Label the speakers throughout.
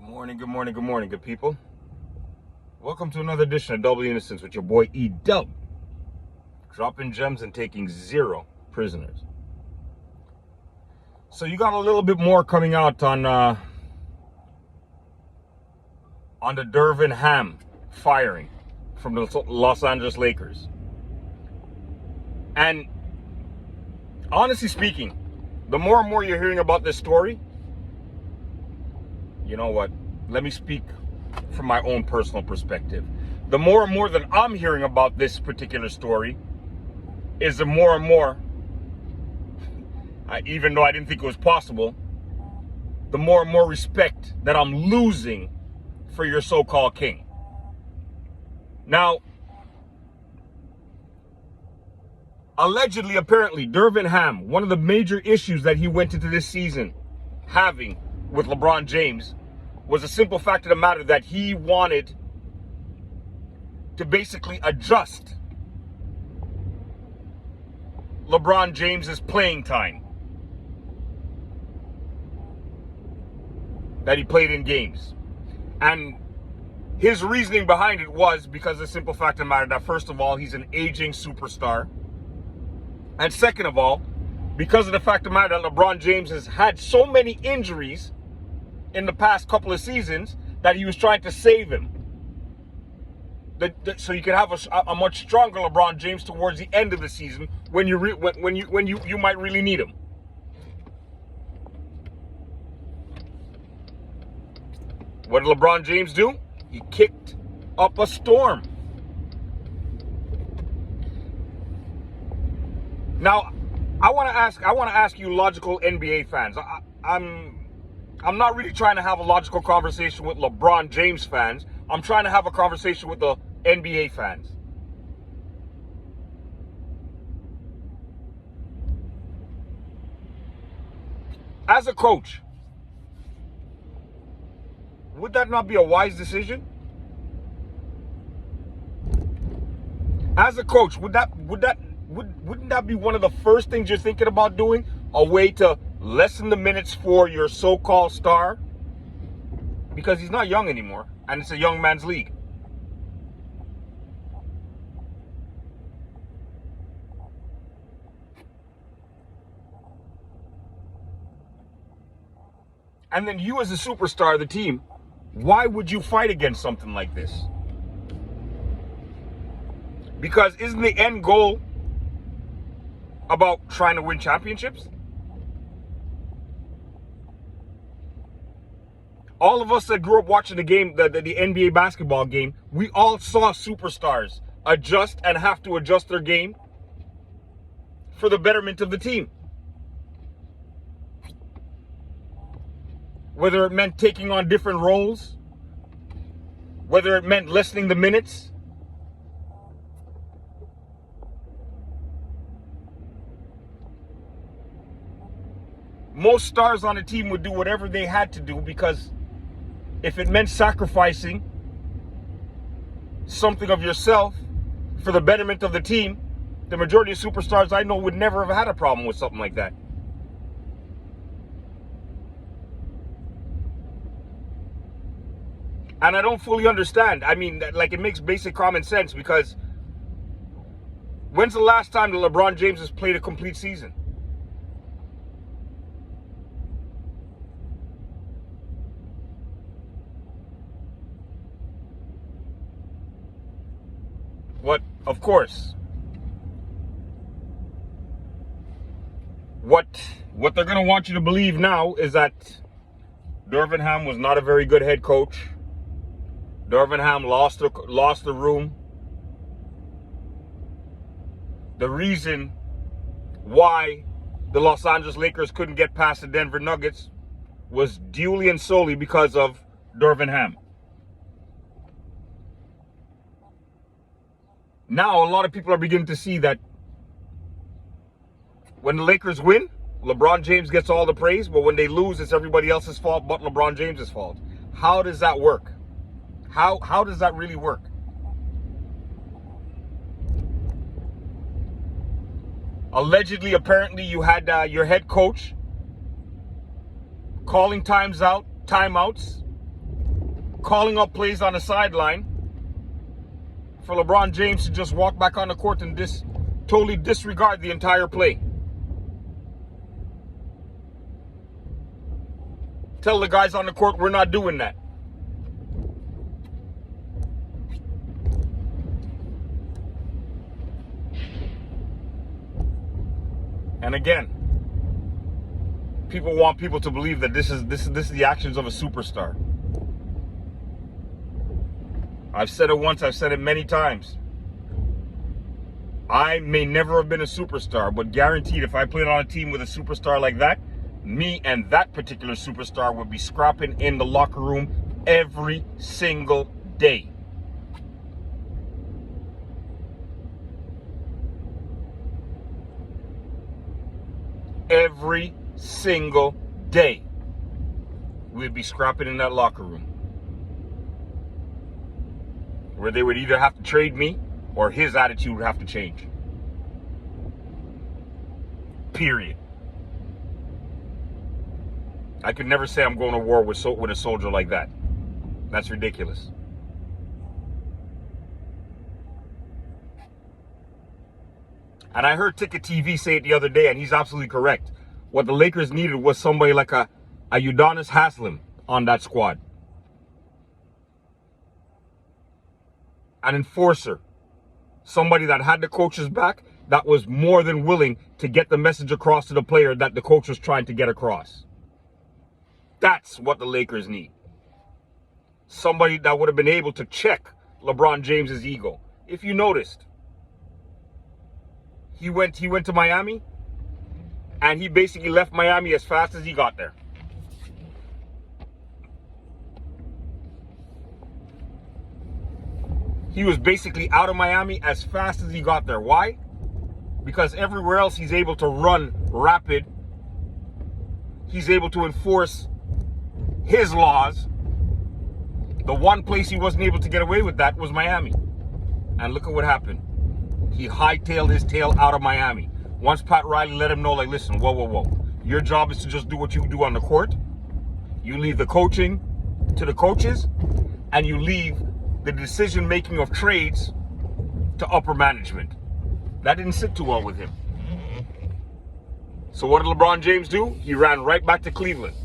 Speaker 1: Good morning, good people. Welcome to another edition of Double Innocence with your boy E-Dub. Dropping gems and taking 0 prisoners. So you got a little bit more coming out on the Darvin Ham firing from the Los Angeles Lakers. And honestly speaking, the more and more you're hearing about this story, you know what? Let me speak from my own personal perspective. The more and more that I'm hearing about this particular story is the more and more, even though I didn't think it was possible, the more and more respect that I'm losing for your so-called king. Now, allegedly, apparently, Darvin Ham, one of the major issues that he went into this season having with LeBron James was a simple fact of the matter that he wanted to basically adjust LeBron James's playing time that he played in games. And his reasoning behind it was because of the simple fact of the matter that, first of all, he's an aging superstar. And second of all, because of the fact of the matter that LeBron James has had so many injuries in the past couple of seasons that he was trying to save him. So you can have a much stronger LeBron James towards the end of the season when you might really need him. What did LeBron James do? He kicked up a storm. Now, I want to ask you logical NBA fans. I'm not really trying to have a logical conversation with LeBron James fans. I'm trying to have a conversation with the NBA fans. As a coach, would that not be a wise decision? As a coach, wouldn't that be one of the first things you're thinking about doing? A way to lessen the minutes for your so-called star? Because he's not young anymore, and it's a young man's league. And then you as a superstar of the team, why would you fight against something like this? Because isn't the end goal about trying to win championships? All of us that grew up watching the game, the NBA basketball game, we all saw superstars adjust and have to adjust their game for the betterment of the team. Whether it meant taking on different roles, whether it meant lessening the minutes. Most stars on a team would do whatever they had to do, because if it meant sacrificing something of yourself for the betterment of the team, the majority of superstars I know would never have had a problem with something like that. And I don't fully understand. I mean, like, it makes basic common sense, because when's the last time that LeBron James has played a complete season? What, of course, what they're going to want you to believe now is that Darvin Ham was not a very good head coach. Darvin Ham lost the room. The reason why the Los Angeles Lakers couldn't get past the Denver Nuggets was duly and solely because of Darvin Ham. Now, a lot of people are beginning to see that when the Lakers win, LeBron James gets all the praise, but when they lose, it's everybody else's fault but LeBron James's fault. How does that work? How does that really work? Allegedly, apparently, you had your head coach calling timeouts calling up plays on the sideline for LeBron James to just walk back on the court and totally disregard the entire play. Tell the guys on the court we're not doing that. And again, people want people to believe that this is the actions of a superstar. I've said it once, I've said it many times. I may never have been a superstar, but guaranteed if I played on a team with a superstar like that, me and that particular superstar would be scrapping in the locker room every single day. Every single day, we'd be scrapping in that locker room. Where they would either have to trade me or his attitude would have to change. Period. I could never say I'm going to war with a soldier like that. That's ridiculous. And I heard Ticket TV say it the other day, and he's absolutely correct. What the Lakers needed was somebody like a Udonis Haslem on that squad. An enforcer. Somebody that had the coach's back, that was more than willing to get the message across to the player that the coach was trying to get across. That's what the Lakers need. Somebody that would have been able to check LeBron James's ego. If you noticed, he went to Miami, and he basically left Miami as fast as he got there. He was basically out of Miami as fast as he got there. Why? Because everywhere else he's able to run rapid. He's able to enforce his laws. The one place he wasn't able to get away with that was Miami. And look at what happened. He hightailed his tail out of Miami. Once Pat Riley let him know, like, listen, whoa. Your job is to just do what you do on the court. You leave the coaching to the coaches, and you leave the decision-making of trades to upper management. That didn't sit too well with him. So what did LeBron James do? He ran right back to Cleveland,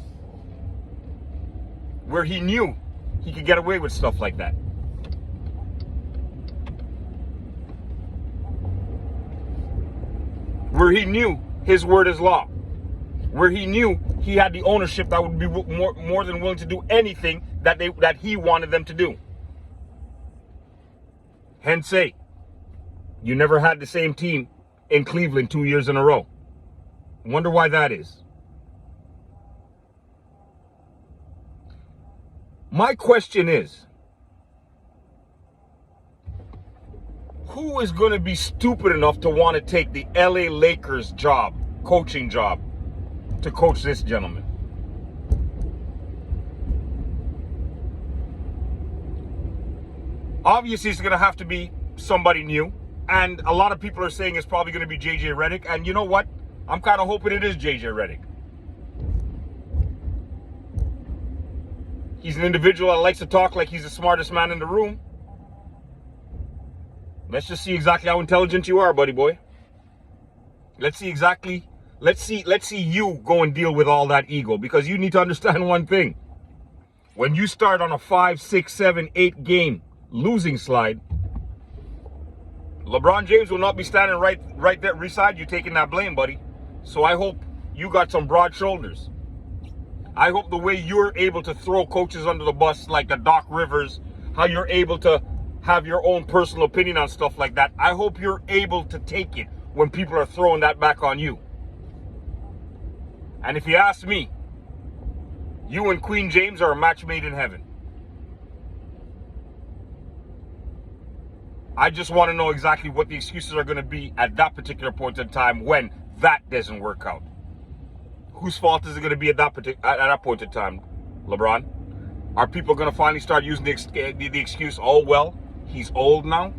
Speaker 1: where he knew he could get away with stuff like that. Where he knew his word is law. Where he knew he had the ownership that would be more than willing to do anything that he wanted them to do. Hence, you never had the same team in Cleveland 2 years in a row. Wonder why that is. My question is, who is going to be stupid enough to want to take the LA Lakers job, coaching job, to coach this gentleman? Obviously, it's going to have to be somebody new. And a lot of people are saying it's probably going to be JJ Redick. And you know what? I'm kind of hoping it is JJ Redick. He's an individual that likes to talk like he's the smartest man in the room. Let's just see exactly how intelligent you are, buddy boy. Let's see you go and deal with all that ego, because you need to understand one thing. When you start on a 5, 6, 7, 8 game losing slide, LeBron James will not be standing right there beside you taking that blame, buddy. So I hope you got some broad shoulders. I hope the way you're able to throw coaches under the bus like the Doc Rivers, how you're able to have your own personal opinion on stuff like that, I hope you're able to take it when people are throwing that back on you. And if you ask me, you and Queen James are a match made in heaven. I just want to know exactly what the excuses are going to be at that particular point in time when that doesn't work out. Whose fault is it going to be at that point in time, LeBron? Are people going to finally start using the excuse, oh, well, he's old now?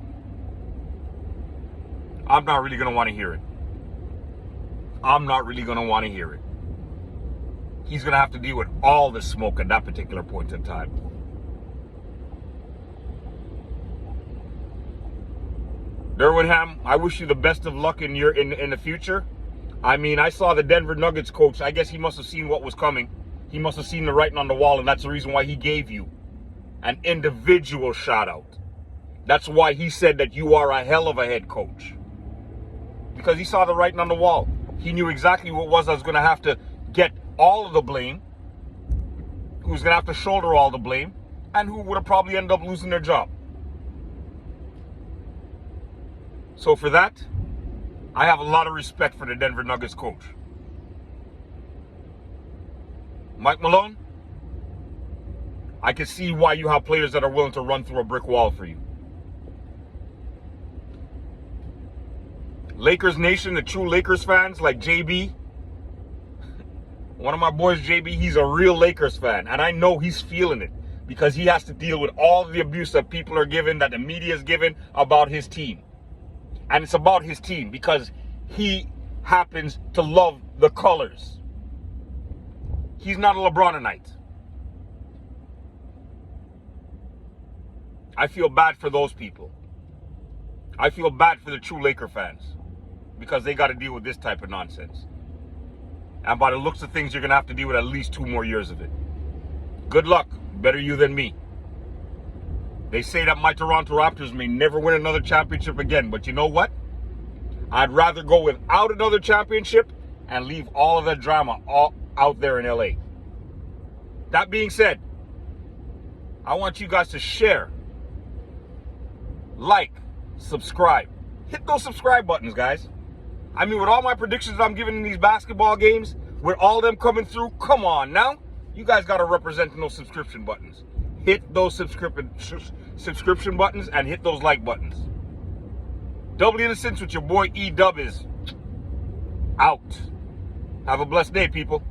Speaker 1: I'm not really going to want to hear it. I'm not really going to want to hear it. He's going to have to deal with all the smoke at that particular point in time. Derwinham, I wish you the best of luck in the future. I mean, I saw the Denver Nuggets coach. I guess he must have seen what was coming. He must have seen the writing on the wall, and that's the reason why he gave you an individual shout out. That's why he said that you are a hell of a head coach. Because he saw the writing on the wall. He knew exactly what was going to have to get all of the blame, who's going to have to shoulder all the blame, and who would have probably ended up losing their job. So for that, I have a lot of respect for the Denver Nuggets coach. Mike Malone, I can see why you have players that are willing to run through a brick wall for you. Lakers Nation, the true Lakers fans like JB. One of my boys, JB, he's a real Lakers fan. And I know he's feeling it because he has to deal with all the abuse that people are giving, that the media is giving about his team. And it's about his team because he happens to love the colors. He's not a LeBronite. I feel bad for those people. I feel bad for the true Laker fans because they got to deal with this type of nonsense. And by the looks of things, you're going to have to deal with at least 2 more years of it. Good luck. Better you than me. They say that my Toronto Raptors may never win another championship again. But you know what? I'd rather go without another championship and leave all of that drama all out there in LA. That being said, I want you guys to share, like, subscribe. Hit those subscribe buttons, guys. I mean, with all my predictions I'm giving in these basketball games, with all them coming through, come on now. You guys got to represent those subscription buttons. Hit those subscription buttons and hit those like buttons. Double Innocence with your boy E-Dub is out. Have a blessed day, people.